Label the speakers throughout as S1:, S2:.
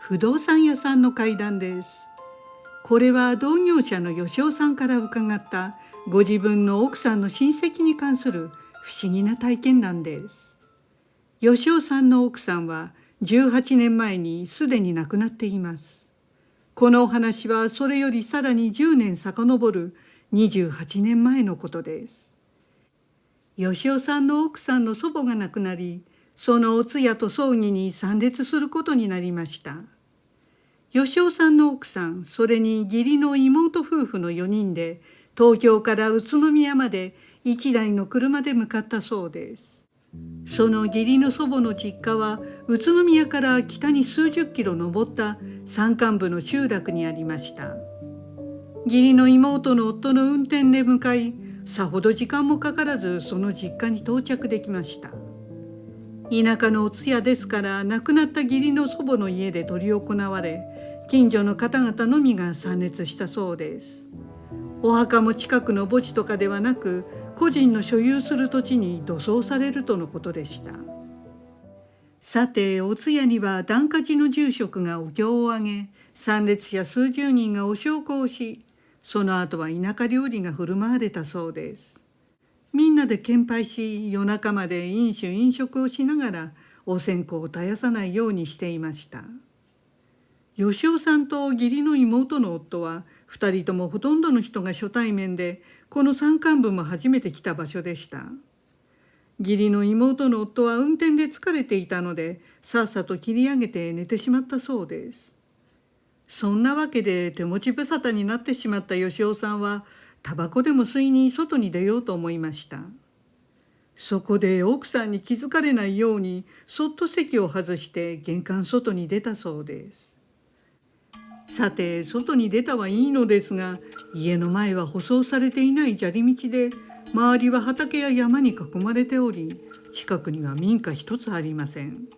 S1: 不動産屋さんの怪談です。これは同業者の吉尾さんから伺ったご自分の奥さんの親戚に関する不思議な体験談です。吉尾さんの奥さんは18年前にすでに亡くなっています。このお話はそれよりさらに10年遡る28年前のことです。吉尾さんの奥さんの祖母が亡くなり、そのお通夜と葬儀に参列することになりました。吉尾さんの奥さん、それに義理の妹夫婦の4人で、東京から宇都宮まで1台の車で向かったそうです。その義理の祖母の実家は、宇都宮から北に数十キロ登った山間部の集落にありました。義理の妹の夫の運転で向かい、さほど時間もかからずその実家に到着できました。田舎のお通夜ですから亡くなった義理の祖母の家で執り行われ、近所の方々のみが参列したそうです。お墓も近くの墓地とかではなく、個人の所有する土地に土葬されるとのことでした。さて、お通夜には檀家寺の住職がお経をあげ、参列者数十人がお焼香をし、その後は田舎料理が振る舞われたそうです。みんなで献杯し、夜中まで飲酒飲食をしながらお線香を絶やさないようにしていました。吉尾さんと義理の妹の夫は2人ともほとんどの人が初対面で、この山間部も初めて来た場所でした。義理の妹の夫は運転で疲れていたので、さっさと切り上げて寝てしまったそうです。そんなわけで手持ち無沙汰になってしまった吉尾さんは、タバコでも吸いに外に出ようと思いました。そこで奥さんに気づかれないようにそっと席を外して玄関外に出たそうです。さて、外に出たはいいのですが、家の前は舗装されていない砂利道で、周りは畑や山に囲まれており、近くには民家一つありません。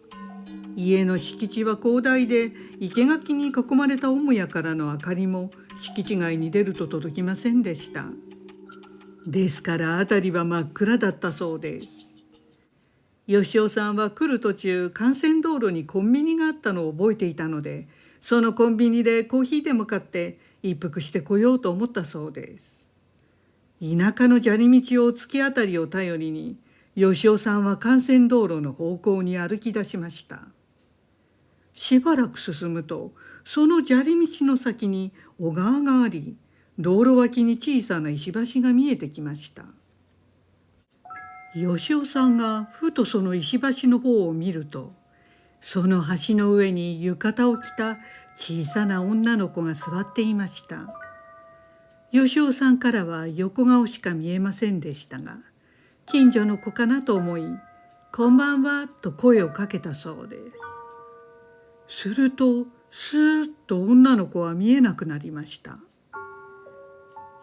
S1: 家の敷地は広大で、生垣に囲まれた母屋からの明かりも敷地外に出ると届きませんでした。ですから辺りは真っ暗だったそうです。吉尾さんは来る途中、幹線道路にコンビニがあったのを覚えていたので、そのコンビニでコーヒーでも買って一服してこようと思ったそうです。田舎の砂利道を突き当たりを頼りに、吉尾さんは幹線道路の方向に歩き出しました。しばらく進むと、その砂利道の先に小川があり、道路脇に小さな石橋が見えてきました。吉尾さんがふとその石橋の方を見ると、その橋の上に浴衣を着た小さな女の子が座っていました。吉尾さんからは横顔しか見えませんでしたが、近所の子かなと思い、こんばんはと声をかけたそうです。すると、スーッと女の子は見えなくなりました。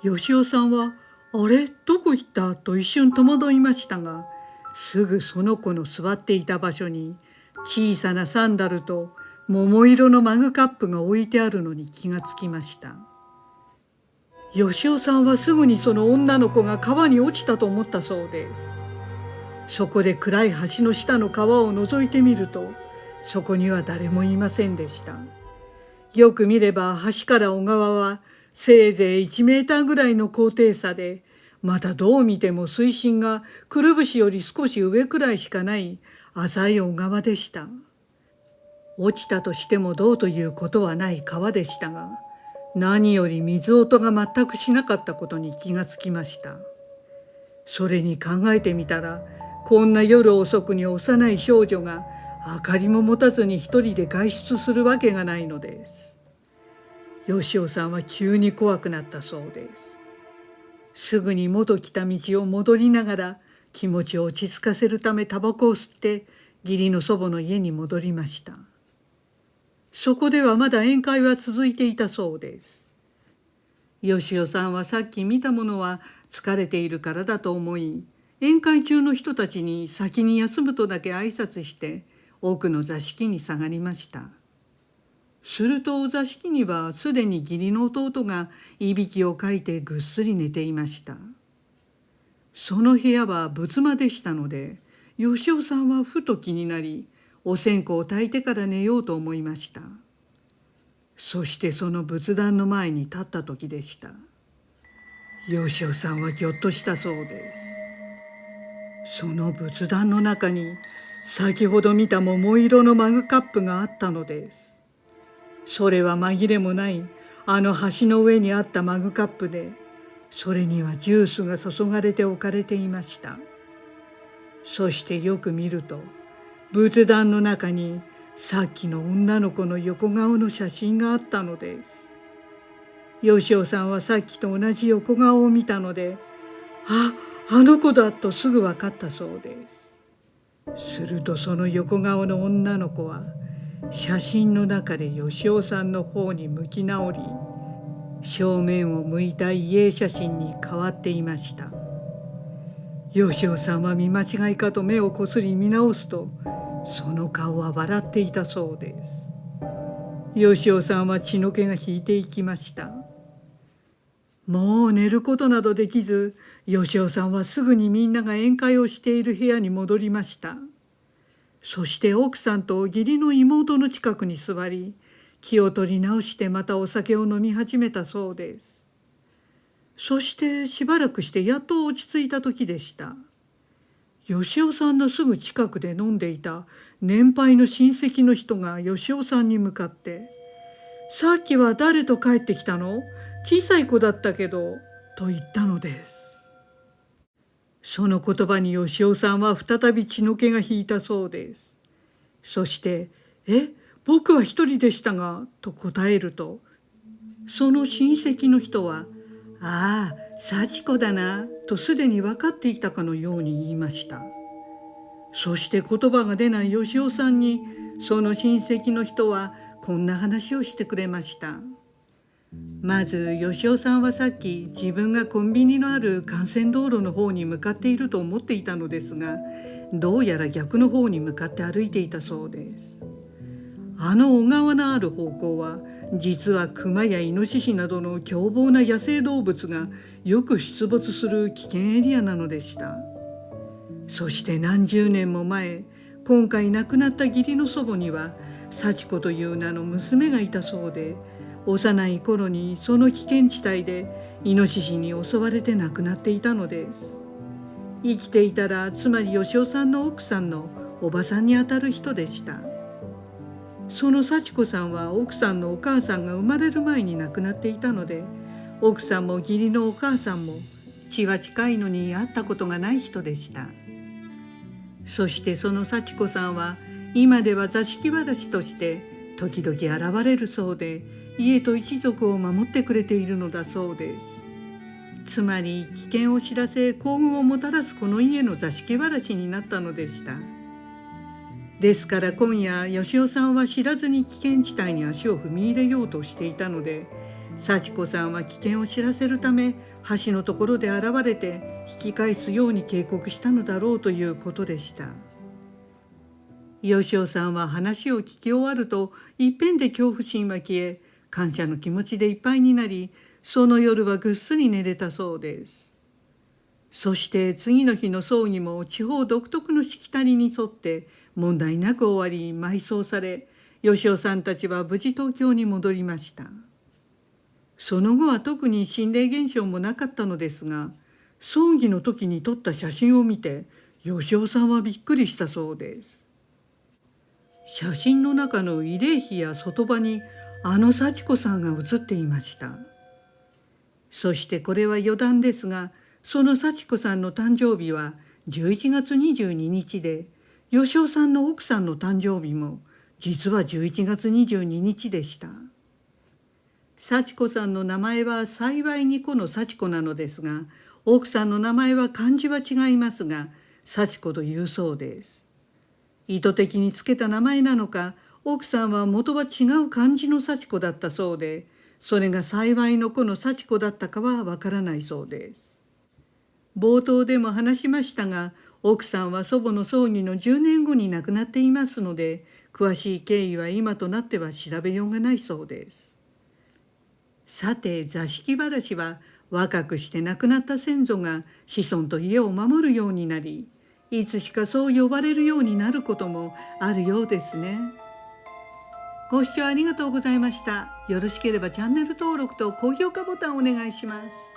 S1: 吉尾さんは、あれ、どこ行ったと一瞬戸惑いましたが、すぐその子の座っていた場所に、小さなサンダルと桃色のマグカップが置いてあるのに気がつきました。吉尾さんはすぐにその女の子が川に落ちたと思ったそうです。そこで暗い橋の下の川を覗いてみると、そこには誰もいませんでした。よく見れば橋から小川はせいぜい1メーターぐらいの高低差で、またどう見ても水深がくるぶしより少し上くらいしかない浅い小川でした。落ちたとしてもどうということはない川でしたが、何より水音が全くしなかったことに気がつきました。それに考えてみたら、こんな夜遅くに幼い少女が明かりも持たずに一人で外出するわけがないのです。吉尾さんは急に怖くなったそうです。すぐに元来た道を戻りながら、気持ちを落ち着かせるためタバコを吸って義理の祖母の家に戻りました。そこではまだ宴会は続いていたそうです。吉尾さんはさっき見たものは疲れているからだと思い、宴会中の人たちに先に休むとだけ挨拶して奥の座敷に下がりました。すると座敷にはすでに義理の弟がいびきをかいてぐっすり寝ていました。その部屋は仏間でしたので、吉尾さんはふと気になり、お線香を焚いてから寝ようと思いました。そしてその仏壇の前に立った時でした。吉尾さんはぎょっとしたそうです。その仏壇の中に先ほど見た桃色のマグカップがあったのです。それは紛れもないあの橋の上にあったマグカップで、それにはジュースが注がれて置かれていました。そしてよく見ると、仏壇の中にさっきの女の子の横顔の写真があったのです。吉尾さんはさっきと同じ横顔を見たので、あの子だとすぐ分かったそうです。するとその横顔の女の子は写真の中で吉尾さんの方に向き直り、正面を向いた遺影写真に変わっていました。吉尾さんは見間違いかと目をこすり見直すと、その顔は笑っていたそうです。吉尾さんは血の気が引いていきました。もう寝ることなどできず、吉尾さんはすぐにみんなが宴会をしている部屋に戻りました。そして奥さんと義理の妹の近くに座り、気を取り直してまたお酒を飲み始めたそうです。そしてしばらくしてやっと落ち着いた時でした。吉尾さんのすぐ近くで飲んでいた年配の親戚の人が吉尾さんに向かって「さっきは誰と帰ってきたの？小さい子だったけど」と言ったのです。その言葉に吉尾さんは再び血の気が引いたそうです。そして「僕は一人でしたが」と答えると、その親戚の人は「ああ、幸子だな」とすでに分かっていたかのように言いました。そして言葉が出ない吉尾さんに、その親戚の人はこんな話をしてくれました。まず吉尾さんはさっき自分がコンビニのある幹線道路の方に向かっていると思っていたのですが、どうやら逆の方に向かって歩いていたそうです。あの小川のある方向は実はクマやイノシシなどの凶暴な野生動物がよく出没する危険エリアなのでした。そして何十年も前、今回亡くなった義理の祖母には幸子という名の娘がいたそうで、幼い頃にその危険地帯でイノシシに襲われて亡くなっていたのです。生きていたら、つまり吉尾さんの奥さんのおばさんにあたる人でした。その幸子さんは奥さんのお母さんが生まれる前に亡くなっていたので、奥さんも義理のお母さんも血は近いのに会ったことがない人でした。そしてその幸子さんは今では座敷わらしとして時々現れるそうで、家と一族を守ってくれているのだそうです。つまり危険を知らせ幸運をもたらすこの家の座敷わらしになったのでした。ですから今夜吉尾さんは知らずに危険地帯に足を踏み入れようとしていたので、幸子さんは危険を知らせるため橋のところで現れて引き返すように警告したのだろうということでした。吉尾さんは話を聞き終わるといっぺんで恐怖心は消え、感謝の気持ちでいっぱいになり、その夜はぐっすり寝れたそうです。そして次の日の葬儀も地方独特のしきたりに沿って問題なく終わり、埋葬され、吉尾さんたちは無事東京に戻りました。その後は特に心霊現象もなかったのですが、葬儀の時に撮った写真を見て吉尾さんはびっくりしたそうです。写真の中の慰霊碑や外場にあの幸子さんが写っていました。そしてこれは余談ですが、その幸子さんの誕生日は11月22日で、吉尾さんの奥さんの誕生日も実は11月22日でした。幸子さんの名前は幸いに子の幸子なのですが、奥さんの名前は漢字は違いますが、幸子というそうです。意図的につけた名前なのか、奥さんは元は違う漢字の幸子だったそうで、それが幸いの子の幸子だったかはわからないそうです。冒頭でも話しましたが、奥さんは祖母の葬儀の10年後に亡くなっていますので、詳しい経緯は今となっては調べようがないそうです。さて、座敷わらしは若くして亡くなった先祖が子孫と家を守るようになり、いつしかそう呼ばれるようになることもあるようですね。ご視聴ありがとうございました。よろしければチャンネル登録と高評価ボタンをお願いします。